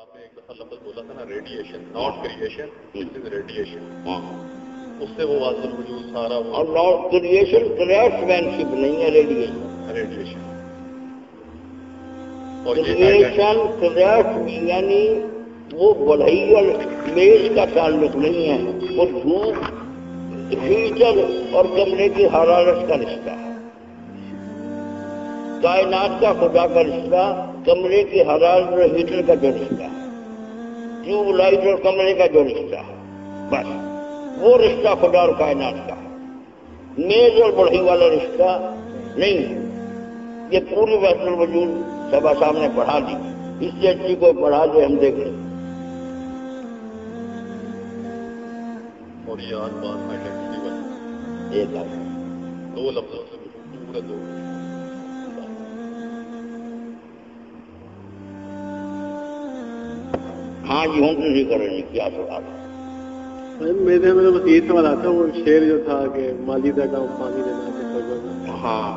آپ نے ایک دفعہ لفظ بولا تھا نا ریڈیشن، ناٹ کریشن، ریڈیشن، اس سے وہ واضح الوجود سارا وہ اور ناٹ کریشن کریفٹ مین شپ نہیں ہے، ریڈیشن کریشن کریفٹ یعنی وہ بڑھئی اور میز کا تعلق نہیں ہے، وہ دھوپ ہیٹر اور کمرے کی حرارت کا رشتہ ہے۔ کائنات کا خدا کا رشتہ کمرے کی حرارت اور ہیٹر کا جو رشتہ ہے، ٹیوب لائٹ اور کمرے کا جو رشتہ ہے، بس وہ رشتہ خدا اور کائنات کا ہے، میز اور بڑھئی والا رشتہ نہیں ہے۔ یہ پوری وحدت الوجود سبا صاحب نے پڑھا دی، اس سے اچھی کوئی پڑھا دے ہم دیکھ لیں۔ اور یہ آج بات میں آئیڈینٹی بنا ایک ہے دو لفظوں سے پورے دو۔ ہاں جی ہوں کسی کریں گے، کیا سوال ہے؟ میرے میں بس یہ سوال آتا وہ شعر جو تھا کہ مالی دا کام پانی دینا، ہاں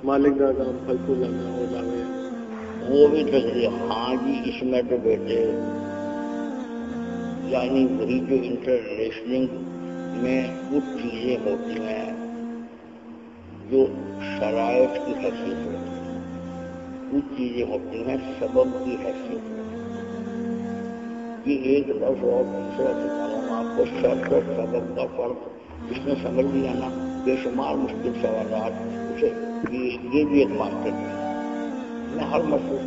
مالک دا کام پھل پھول لانا، وہ لاوے وہ بھی تصریح۔ ہاں جی اس میں تو بیٹے یعنی وہی جو انٹر ریلیشننگ میں کچھ چیزیں ہوتی ہیں جو شرائط کی حیثیت رکھتی ہیں، کچھ چیزیں ہوتی ہیں سبب کی حیثیت رکھتی ہیں۔ یہ ایک لفظ اور دوسرا سکھانا ہوں آپ کو، شرط اور سبب کا فرق اس میں سمجھ لیا نا، بے شمار مشکل سوالات اسے یہ بھی ایک ماسٹر ہے۔ میں ہر مسئلے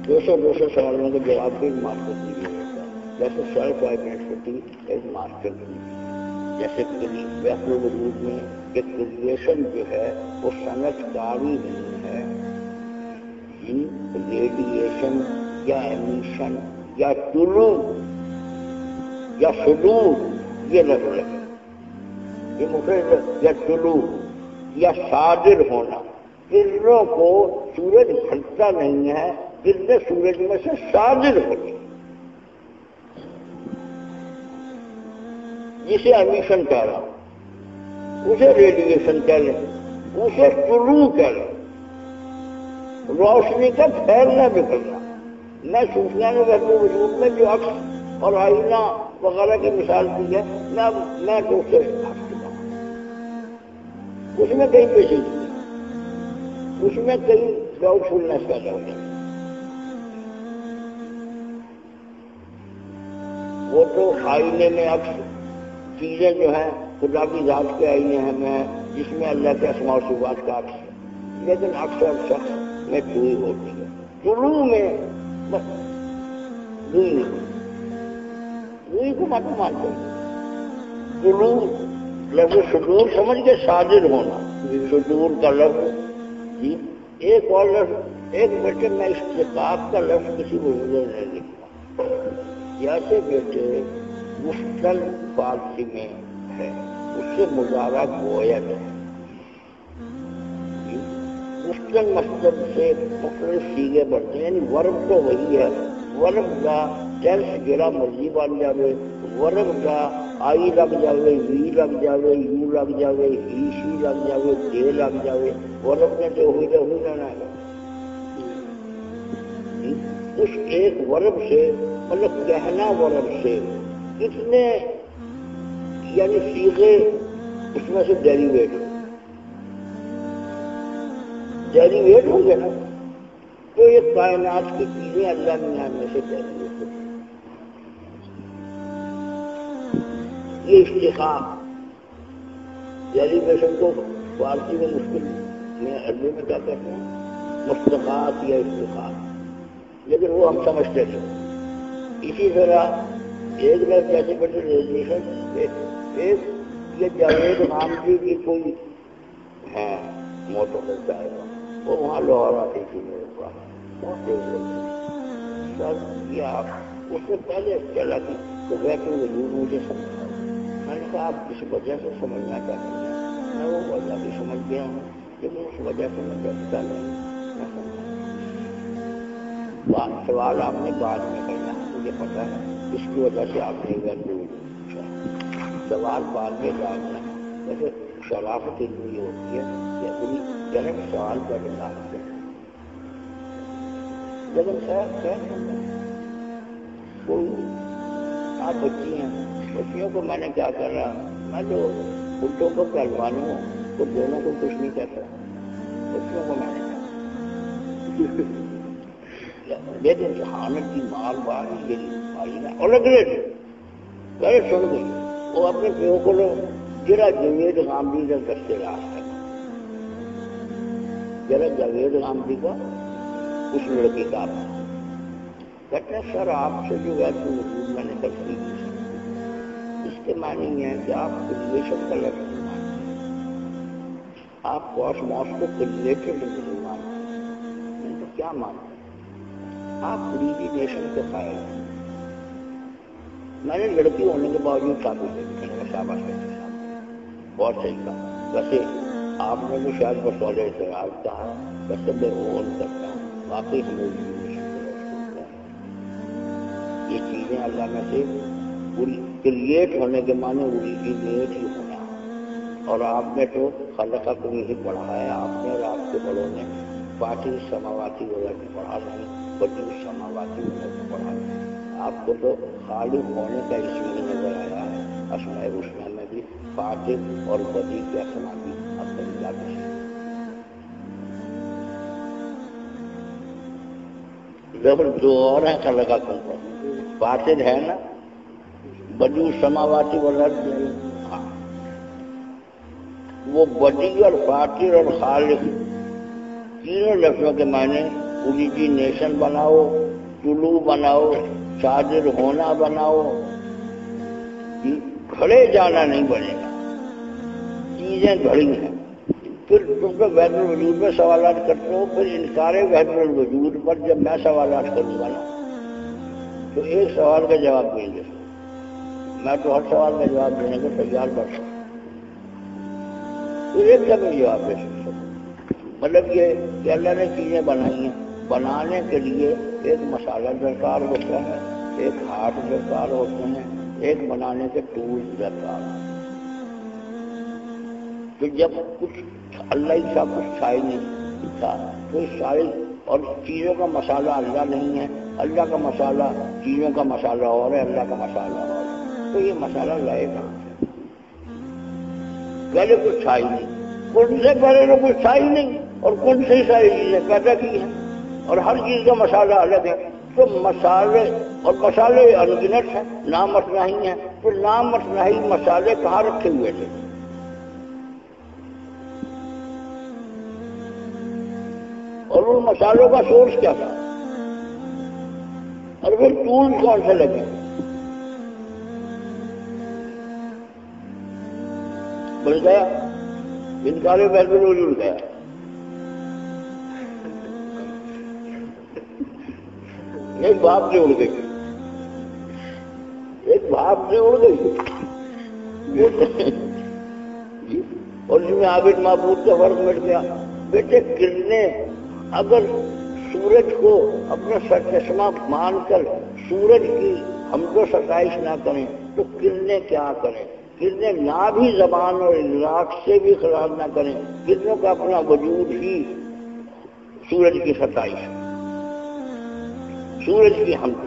200 سوالوں کے جواب بھی ماسٹر کی ہوتا ہے، جیسے سیلف آئیڈینٹی ایک ماسٹر کی، جیسے وحدت الوجود میں کہ کریشن جو ہے وہ صنعت کاری نہیں ہے، ریڈیشن یا ایمیشن یا طلوع یا صدور یہ لفظ ہے، یہ مفرد یا طلوع یا صادر ہونا۔ کرنوں کو سورج ڈھکتا نہیں ہے، کرنیں سورج میں سے صادر ہوتی، جسے ایمیشن کہہ رہا ہوں، اسے ریڈیشن کہہ لیں، اسے طلوع کہہ لیں، روشنی کا پھیلنا بکھرنا۔ میں صوفیان وحدت الوجود میں جو عکس اور آئینہ وغیرہ کی مثال دی ہے، میں تو اس سے ہٹ چکا ہوں، اس میں کئی پیچیدگی، اس میں کئی ڈاؤٹ فلنس پیدا ہو جائے۔ وہ تو آئینے میں عکس چیزیں جو ہیں خدا کی ذات کے آئینے ہیں میں جس میں اللہ کے اسماء و صفات کا عکس ہے، لیکن عکس اور شخص میں دوئی ہوتی ہے، طلوع میں بس دوئی نہیں، دوئی کو مت مانتے ہیں۔ طلوع لفظ صدور سمجھ کے صادر ہونا، صدور کا لفظ جی ایک اور لفظ، ایک بیٹے میں اشتقاق کا لفظ کسی بزرگ نے لکھا، جیسے بیٹے مشتل فارسی میں ہے، اس سے مظاہرہ گویت ہے، مشتل مصدر سے مختلف سیغے بڑھتے ہیں، یعنی ورب تو وہی ہے، ورب کا ٹینس جڑا مرضی بن جاوے، ورب کا آئی لگ جاوے، وی لگ جاوے، یو لگ جاوے، ہی شی لگ جاوے، دے لگ جاوے، ورب نے تو ہوئی رہنا ہے۔ اس ایک ورب سے مطلب کہنا ورب سے اتنے یعنی سیغے اس میں سے ڈیریویٹ ہوں گے نا، تو یہ کائنات کی چیزیں اللہ میاں میں سے ڈیریویٹ ہوتی ہیں۔ یہ اشتقاق ڈیریویشن کو فارسی میں مشکل میں عربی میں کیا کہتے ہیں، مشتقات یا اشتقاق، لیکن وہ ہم سمجھتے تھے۔ اسی طرح ایک لفظ جیسے بڑے ریڈیشن، ایک یہ جاوید غامدی کی کوئی ہے موٹو ملتا ہے، وہ وہاں لاہور آتی تھی میرے پاس، بہت تیز لگتی سر یہ آپ اس سے پہلے چلا کی تو وحدت الوجود مجھے سمجھا، میں نے کہا آپ کس وجہ سے سمجھنا چاہتے ہیں، میں وہ وجہ بھی سمجھ گیا ہوں لیکن اس وجہ سے میں جانتا نہیں، میں سمجھا سوال آپ نے بعد میں کرنا ہے، مجھے پتا ہے اس کی وجہ سے آپ نے وحدت الوجود پوچھا، سوال بعد میں جاننا ہے، ویسے شرافت علمی ہوتی ہے کہ اپنی جنم سوال کا جواب دیں، لیکن خیر آپ بچی ہیں، بچیوں کو میں نے کیا کر رہا، میں جو بڈھوں کو پہلوانوں ہوں تو دونوں کو کچھ نہیں کہتا، بچیوں کو میں نے لیکن جہانت کی مال بار آئی نا الگ پہلے سن گئی، وہ اپنے پیو کو جرا جوید غامدی کا دستے راستہ جرا جاوید غامدی کا اس لڑکی کا کہتے ہیں سر آپ سے جو ہے تو وجود میں نے کرتی اس کے معنی یہ ہے کہ آپ کریشن کا لفظ نہیں مانتے، آپ کاسموس کو کریٹڈ نہیں مانتے، میں تو کیا مانتے آپ نیشن کے قائل ہیں۔ میں نے لڑکی ہونے کے باوجود ثابت ہے شاباش بہت صحیح کہا، ویسے آپ نے تو شاید بطور اعتراض کہا، ویسے میں غور کرتا ہوں واقعی ہمیں یہ چیزیں اللہ میں سے کریٹ ہونے کے معنی اوریجنیٹ ہی ہونا، اور آپ نے تو خلقہ کو ہی پڑھا ہے، آپ نے اور آپ کے بڑوں نے باقی سماواتی وغیرہ کی پڑھا نہیں، بڑی سماواتی وغیرہ کی پڑھا نہیں، آپ کو تو خالق ہونے کا اس میں نظر آیا ہے، اسماء الحسنی میں بھی فاطر اور بدی کے اسماء بھی اب تک جاتے ہیں، جب دو اور ہیں خلقہ کن پر فاطر ہے نا، بدی سماواتی وغیرہ، ہاں وہ بدی اور فاطر اور خالق تینوں لفظوں کے معنی اوریجنیشن بناؤ، طلوع بناؤ، صادر ہونا بناؤ، کھڑے جانا نہیں بنے گا، چیزیں گھڑی ہیں، پھر تم تو وحدت الوجود میں سوالات کرتے ہو، پھر انکار وحدت الوجود پر جب میں سوالات کروں گا نا تو ایک سوال کا جواب دیں گے، میں تو ہر سوال کا جواب دینے کو تیار بیٹھا ہوں، تو ایک کا بھی جواب دے سکتا ہوں، مطلب یہ کہ اللہ نے چیزیں بنائی ہیں، بنانے کے لیے ایک مسالہ درکار ہوتا ہے، ایک ہاتھ درکار ہوتے ہیں، ایک بنانے کے ٹولز درکار ہیں، تو جب کچھ اللہ ہی کا کچھ چھائی نہیں تھا تو ساری اور چیزوں کا مسالہ اللہ نہیں ہے، اللہ کا مسالہ چیزوں کا مسالہ اور ہے، اللہ کا مسالہ اور ہے، تو یہ مسالہ لائے کہاں سے؟ پہلے کچھ چھائی نہیں، کن سے پہلے تو کچھ چھائی نہیں، اور کن سے ہی ساری چیزیں پیدا کی ہیں، اور ہر چیز کا مسالہ الگ ہے، تو مسالے اور مسالے انگنت ہیں، نام متناہی ہیں، تو نام متناہی مسالے کہاں رکھے ہوئے تھے؟ اور ان مسالوں کا سورس کیا تھا؟ اور پھر ٹول کون سے لگے؟ بن گیا انکار وحدت الوجود گیا، ایک بھاپ سے اڑ گئی، ایک بھاپ سے اڑ گئی، اور جس میں عابد معبود کا فرق مٹ گیا۔ بیٹے کرنے اگر سورج کو اپنا سرچشمہ مان کر سورج کی ہم کو ستائش نہ کریں تو کرنے کیا کریں؟ کرنے نہ بھی زبان اور ادراک سے بھی اقرار نہ کریں، کرنوں کا اپنا وجود ہی سورج کی ستائش، سورج کی حمد،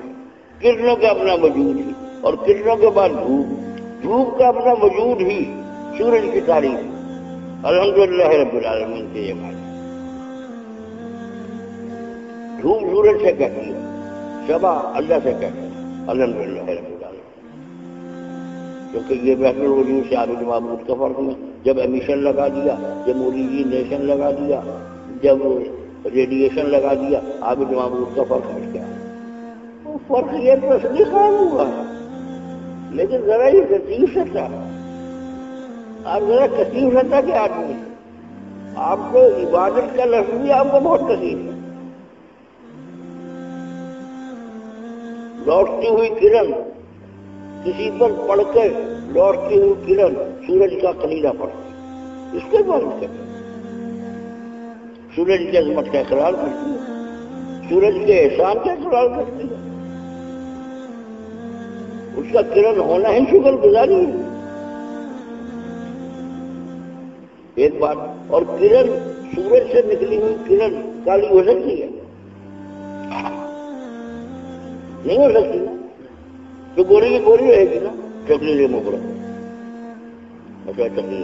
کرنوں کا اپنا وجود ہی، اور کرنوں کے بعد دھوپ، دھوپ کا اپنا وجود ہی سورج کی تعریف، الحمدللہ رب العالمین کے یہ معنی۔ دھوپ سورج سے کہتی ہے، شبہ اللہ سے کہتی ہے، الحمدللہ رب العالمین، کیونکہ یہ وحدت الوجود سے عابد معبود کا فرق میں جب ایمیشن لگا دیا، جب اوریجنیشن لگا دیا، جب ریڈیشن لگا دیا، عابد معبود کا فرق مٹ گیا۔ وہ فرق یہ تو اصلی قائم ہوا ہے، لیکن ذرا یہ کثیر سطح، آپ ذرا کثیر سطح کے آدمی ہیں، آپ کو عبادت کا لفظ بھی آپ کو بہت کثیر ہے۔ لوٹتی ہوئی کرن کسی پر پڑھ کر لوٹتی ہوئی کرن سورج کا قلیلہ پڑتی، اس کے بعد کہتے سورج کی عظمت کا اقرار کرتی ہے، سورج کے احسان کا اقرار کرتی ہے، اس کا کرن ہونا ہی شکر گزاری ہے، ایک بات۔ اور کرن سورج سے نکلی ہوئی کرن کالی ہو سکتی ہے؟ نہیں ہو سکتی نا، تو گوری کی گوری رہے گی نا، چکنی لیمو کو اچھا چکنی